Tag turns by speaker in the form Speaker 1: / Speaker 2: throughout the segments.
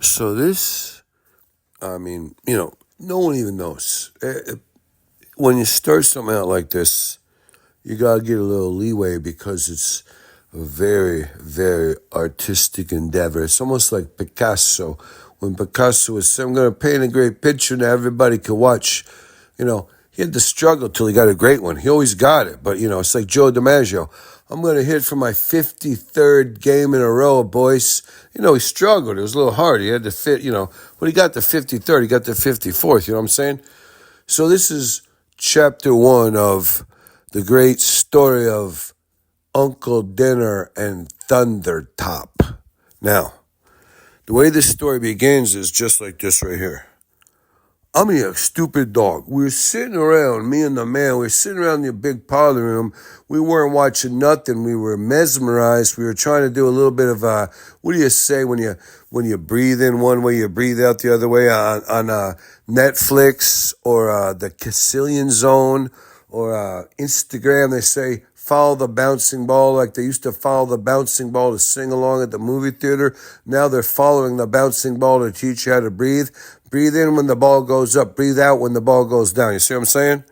Speaker 1: So this, no one even knows. When you start something out like this, you gotta get a little leeway because it's a very, very artistic endeavor. It's almost like Picasso. When Picasso was saying, I'm gonna paint a great picture that everybody can watch, he had to struggle till he got a great one. He always got it, but it's like Joe DiMaggio. I'm going to hit for my 53rd game in a row, boys. He struggled. It was a little hard. He had to fit, when he got the 53rd, he got the 54th. You know what I'm saying? So this is chapter 1 of the great story of Uncle Dinner and Thunder Top. Now, the way this story begins is just like this right here. I'm a stupid dog. We were sitting around, me and the man, we were sitting around in the big parlor room. We weren't watching nothing. We were mesmerized. We were trying to do a little bit of, what do you say when you breathe in one way, you breathe out the other way on Netflix or the Casillion Zone or Instagram. They say, follow the bouncing ball like they used to follow the bouncing ball to sing along at the movie theater. Now they're following the bouncing ball to teach you how to breathe. Breathe in when the ball goes up. Breathe out when the ball goes down. You see what I'm saying?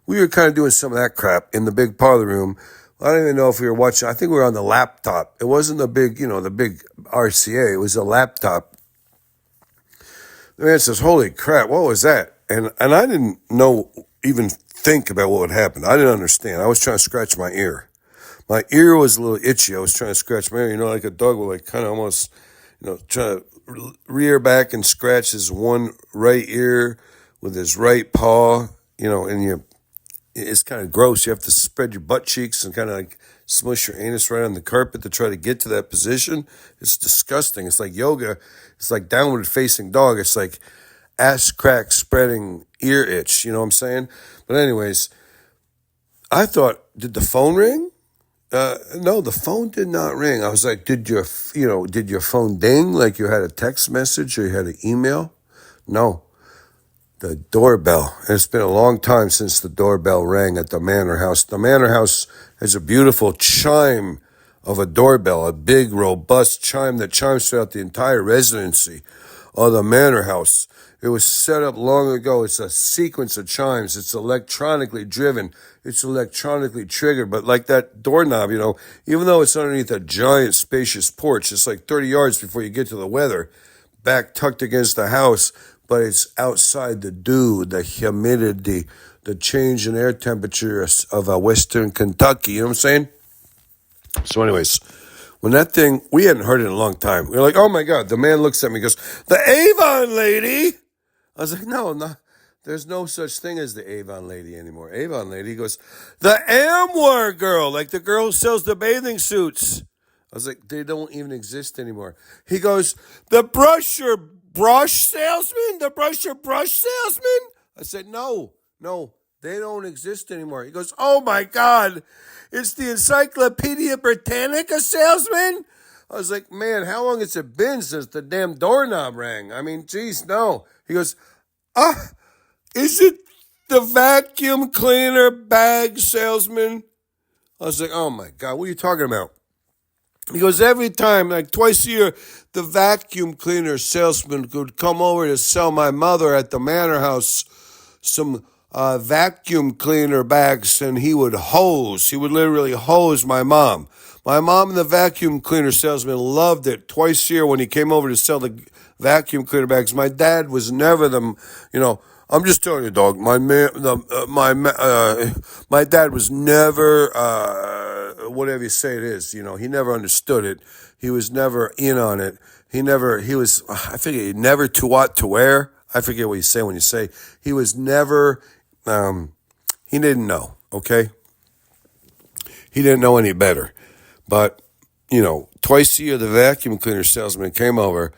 Speaker 1: We were kind of doing some of that crap in the big parlor room. I don't even know if we were watching. I think we were on the laptop. It wasn't the big RCA. It was a laptop. The man says, holy crap, what was that? And I didn't even think about what would happen. I didn't understand. I was trying to scratch my ear. My ear was a little itchy. I was trying to scratch my ear, like a dog would kind of almost, try to rear back and scratch his one right ear with his right paw, and it's kind of gross. You have to spread your butt cheeks and kind of like smush your anus right on the carpet to try to get to that position. It's disgusting. It's like yoga. It's like downward facing dog. It's like ass crack spreading ear itch. You know what I'm saying? But anyways, I thought, did the phone ring? No, the phone did not ring. I was like, did your phone ding? Like you had a text message or you had an email? No, the doorbell. And it's been a long time since the doorbell rang at the Manor House. The Manor House has a beautiful chime of a doorbell, a big, robust chime that chimes throughout the entire residency of the Manor House. It was set up long ago. It's a sequence of chimes. It's electronically driven. It's electronically triggered. But like that doorknob, even though it's underneath a giant spacious porch, it's like 30 yards before you get to the weather, back tucked against the house, but it's outside the dew, the humidity, the change in air temperature of western Kentucky. You know what I'm saying? So anyways, when that thing, we hadn't heard it in a long time. We were like, oh my God. The man looks at me and goes, the Avon lady. I was like, no, there's no such thing as the Avon lady anymore. Avon lady. He goes, the Amwar girl, like the girl who sells the bathing suits. I was like, they don't even exist anymore. He goes, the brusher brush salesman? The brusher brush salesman? I said, no, they don't exist anymore. He goes, oh my God, it's the Encyclopedia Britannica salesman? I was like, man, how long has it been since the damn doorknob rang? I mean, geez, no. He goes, is it the vacuum cleaner bag salesman? I was like, oh my God, what are you talking about? He goes, every time, like twice a year, the vacuum cleaner salesman would come over to sell my mother at the Manor House some vacuum cleaner bags, and he would literally hose my mom. My mom and the vacuum cleaner salesman loved it. Twice a year when he came over to sell the vacuum cleaner bags, my dad was never I'm just telling you, dog. My dad was never whatever you say it is. He never understood it. He was never in on it. I forget, never to what to wear. I forget what you say when you say he was never. He didn't know. Okay, he didn't know any better. But twice a year the vacuum cleaner salesman came over.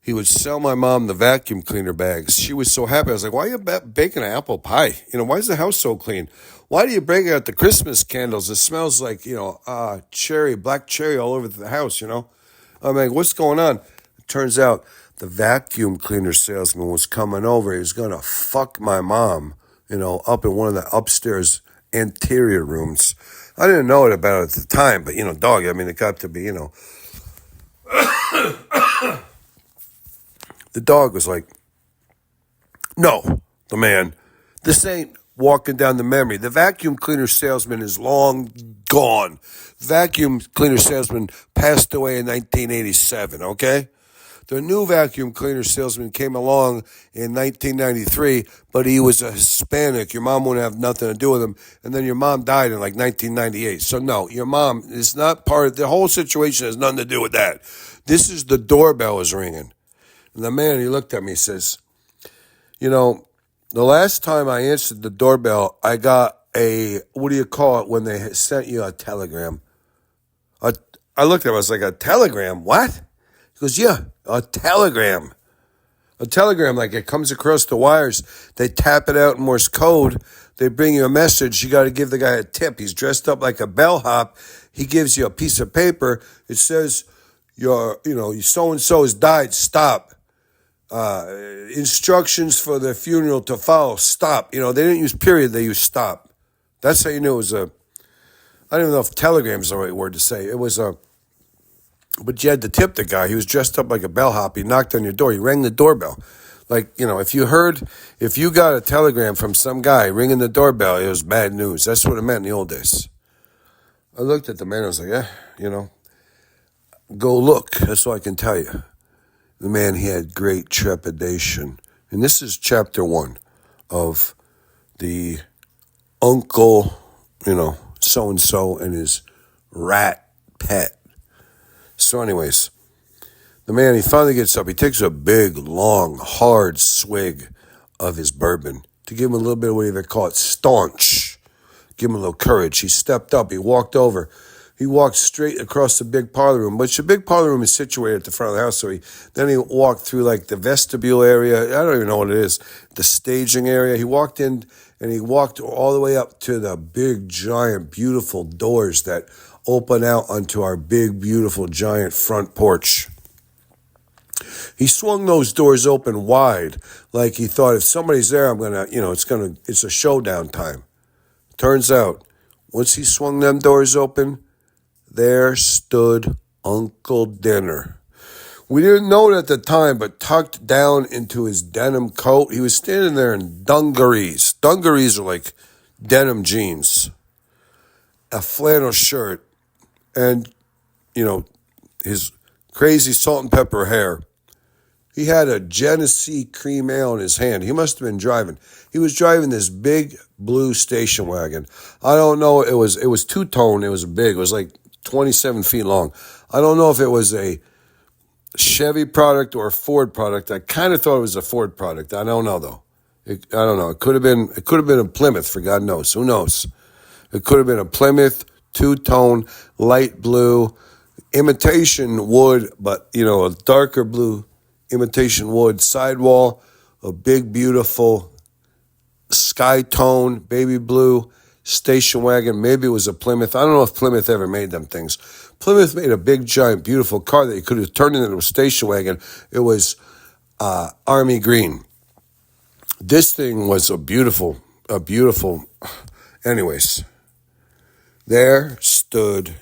Speaker 1: He would sell my mom the vacuum cleaner bags. She was so happy. I was like, why are you baking an apple pie? Why is the house so clean? Why do you break out the Christmas candles? It smells like, black cherry all over the house, I'm like, what's going on? It turns out the vacuum cleaner salesman was coming over. He was going to fuck my mom, up in one of the upstairs anterior rooms. I didn't know it about it at the time, but, dog, it got to be, The dog was like, no, the man. This ain't walking down the memory. The vacuum cleaner salesman is long gone. Vacuum cleaner salesman passed away in 1987, okay? The new vacuum cleaner salesman came along in 1993, but he was a Hispanic. Your mom wouldn't have nothing to do with him. And then your mom died in like 1998. So no, your mom is not part of the whole situation, has nothing to do with that. This is the doorbell is ringing. And the man, he looked at me, says, you know, the last time I answered the doorbell, I got a, what do you call it when they sent you a telegram? I looked at him, I was like, a telegram? What? He goes, yeah, a telegram. A telegram, like it comes across the wires. They tap it out in Morse code. They bring you a message. You got to give the guy a tip. He's dressed up like a bellhop. He gives you a piece of paper. It says, so-and-so has died. Stop. Instructions for the funeral to follow. Stop. They didn't use period. They used stop. That's how you knew it was I don't even know if telegram is the right word to say. It was but you had to tip the guy. He was dressed up like a bellhop. He knocked on your door. He rang the doorbell. Like, if you got a telegram from some guy ringing the doorbell, it was bad news. That's what it meant in the old days. I looked at the man. I was like, go look. That's all I can tell you. The man, he had great trepidation. And this is chapter 1 of the uncle, so-and-so and his rat pet. So anyways, the man, he finally gets up. He takes a big, long, hard swig of his bourbon to give him a little bit of what they call it, staunch. Give him a little courage. He stepped up. He walked over. He walked straight across the big parlor room, which the big parlor room is situated at the front of the house. So then he walked through like the vestibule area. I don't even know what it is. The staging area. He walked in and he walked all the way up to the big, giant, beautiful doors that open out onto our big, beautiful, giant front porch. He swung those doors open wide, like he thought, if somebody's there, it's a showdown time. Turns out, once he swung them doors open, there stood Uncle Dinner. We didn't know it at the time, but tucked down into his denim coat, he was standing there in dungarees. Dungarees are like denim jeans, a flannel shirt, and, his crazy salt and pepper hair. He had a Genesee cream ale in his hand. He must have been driving. He was driving this big blue station wagon. I don't know. It was two-tone. It was big. It was like 27 feet long. I don't know if it was a Chevy product or a Ford product. I kind of thought it was a Ford product. I don't know though. I don't know. It could have been a Plymouth, for God knows. Who knows? It could have been a Plymouth, two-tone, light blue, imitation wood, but a darker blue imitation wood sidewall, a big, beautiful sky tone, baby blue station wagon. Maybe it was a Plymouth. I don't know if Plymouth ever made them things. Plymouth made a big, giant, beautiful car that you could have turned into a station wagon. It was army green. This thing was a beautiful. Anyways, there stood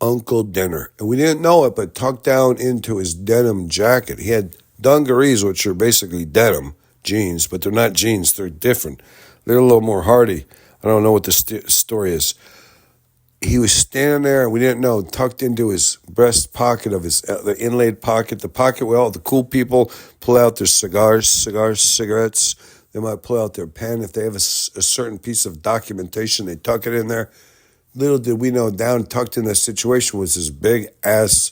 Speaker 1: Uncle Dinner. And we didn't know it, but tucked down into his denim jacket. He had dungarees, which are basically denim jeans, but they're not jeans. They're different. They're a little more hardy. I don't know what the story is. He was standing there, and we didn't know, tucked into his breast pocket of the inlaid pocket, the pocket where all the cool people pull out their cigarettes. They might pull out their pen. If they have a certain piece of documentation, they tuck it in there. Little did we know, down tucked in that situation was this big-ass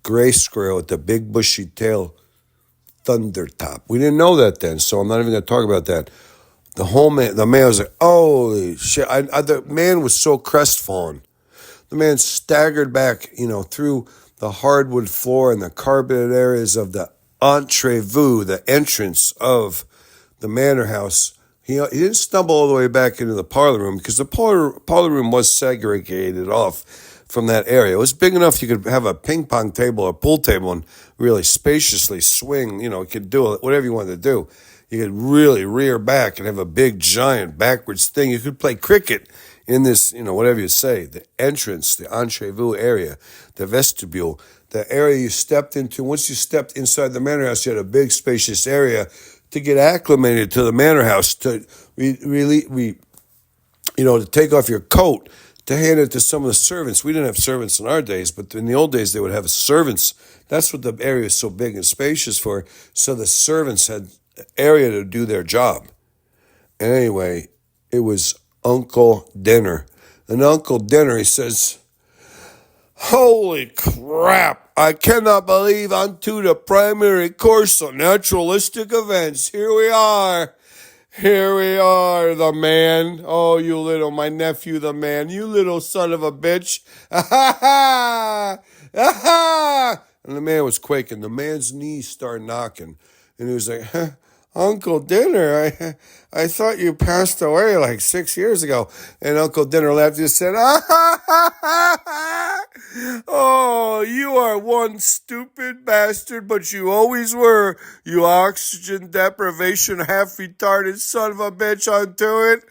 Speaker 1: gray squirrel with the big bushy tail, thunder top. We didn't know that then, so I'm not even going to talk about that. The man was like, holy shit. The man was so crestfallen. The man staggered back, through the hardwood floor and the carpeted areas of the entrevue, the entrance of the manor house. He didn't stumble all the way back into the parlor room because the parlor room was segregated off from that area. It was big enough you could have a ping pong table or pool table and really spaciously swing. You could do whatever you wanted to do. You could really rear back and have a big, giant backwards thing. You could play cricket in this, whatever you say, the entrance, the entrevue area, the vestibule. the area you stepped into. Once you stepped inside the manor house, you had a big, spacious area to get acclimated to the manor house, to to take off your coat, to hand it to some of the servants. We didn't have servants in our days, but in the old days they would have servants. That's what the area is so big and spacious for. So the servants had area to do their job. And anyway, it was Uncle Dinner. And Uncle Dinner, he says, "Holy crap, I cannot believe onto the primary course of naturalistic events. Here we are. Here we are, the man. Oh, my nephew, the man. You little son of a bitch. Ha ha ha! Ha ha!" And the man was quaking. The man's knees started knocking. And he was like, "Uncle Dinner, I thought you passed away like 6 years ago." And Uncle Dinner laughed and said, "Ah ha ha ha ha! Oh, you are one stupid bastard, but you always were, you oxygen deprivation, half-retarded son of a bitch, onto it.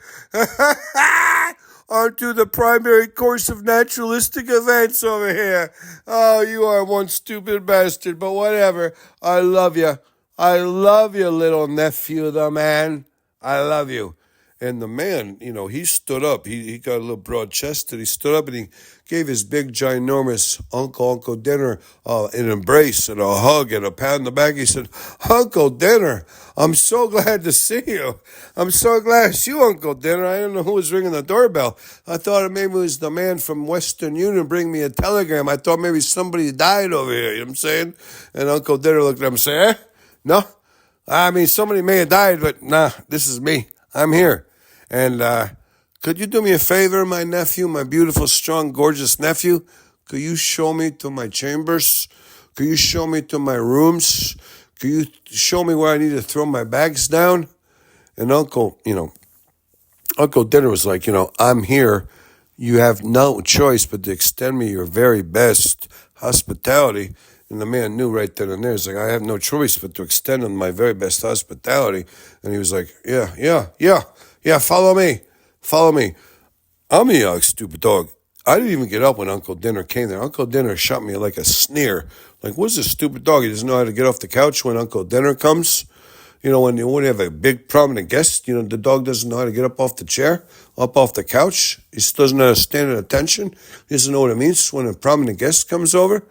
Speaker 1: Onto the primary course of naturalistic events over here. Oh, you are one stupid bastard, but whatever. I love you. I love you, little nephew, the man. I love you." And the man, he stood up. He got a little broad-chested. He stood up and he gave his big, ginormous Uncle Dinner an embrace and a hug and a pat on the back. He said, "Uncle Dinner, I'm so glad to see you. I'm so glad it's you, Uncle Dinner. I don't know who was ringing the doorbell. I thought maybe it was the man from Western Union bringing me a telegram. I thought maybe somebody died over here, you know what I'm saying?" And Uncle Dinner looked at him and said, "No, I mean, somebody may have died, but nah, this is me. I'm here. And could you do me a favor, my nephew, my beautiful, strong, gorgeous nephew? Could you show me to my chambers? Could you show me to my rooms? Could you show me where I need to throw my bags down?" And Uncle Dinner was like, "I'm here. You have no choice but to extend me your very best hospitality." And the man knew right then and there. He's like, "I have no choice but to extend him my very best hospitality." And he was like, yeah, follow me. Follow me. I'm a young stupid dog. I didn't even get up when Uncle Dinner came there. Uncle Dinner shot me like a sneer. Like, what's this stupid dog? He doesn't know how to get off the couch when Uncle Dinner comes. When you have a big prominent guest, the dog doesn't know how to get up off the chair, up off the couch. He doesn't know how to stand at attention. He doesn't know what it means when a prominent guest comes over.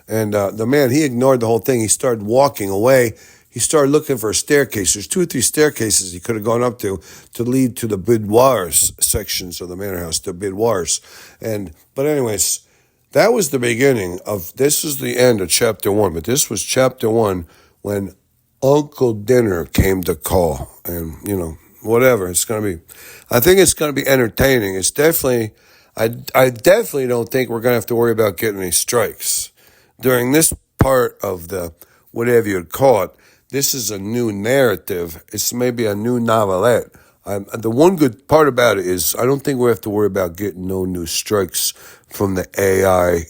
Speaker 1: And the man, he ignored the whole thing. He started walking away. He started looking for a staircase. There's 2 or 3 staircases he could have gone up to lead to the boudoirs sections of the manor house, the boudoirs. But anyways, that was the beginning of, this is the end of chapter 1. But this was chapter 1 when Uncle Dinner came to call. And, whatever. I think it's going to be entertaining. It's definitely, I definitely don't think we're going to have to worry about getting any strikes. During this part of the, whatever you'd call it, this is a new narrative. It's maybe a new novelette. The one good part about it is I don't think we have to worry about getting no new strikes from the AI,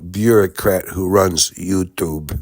Speaker 1: bureaucrat who runs YouTube.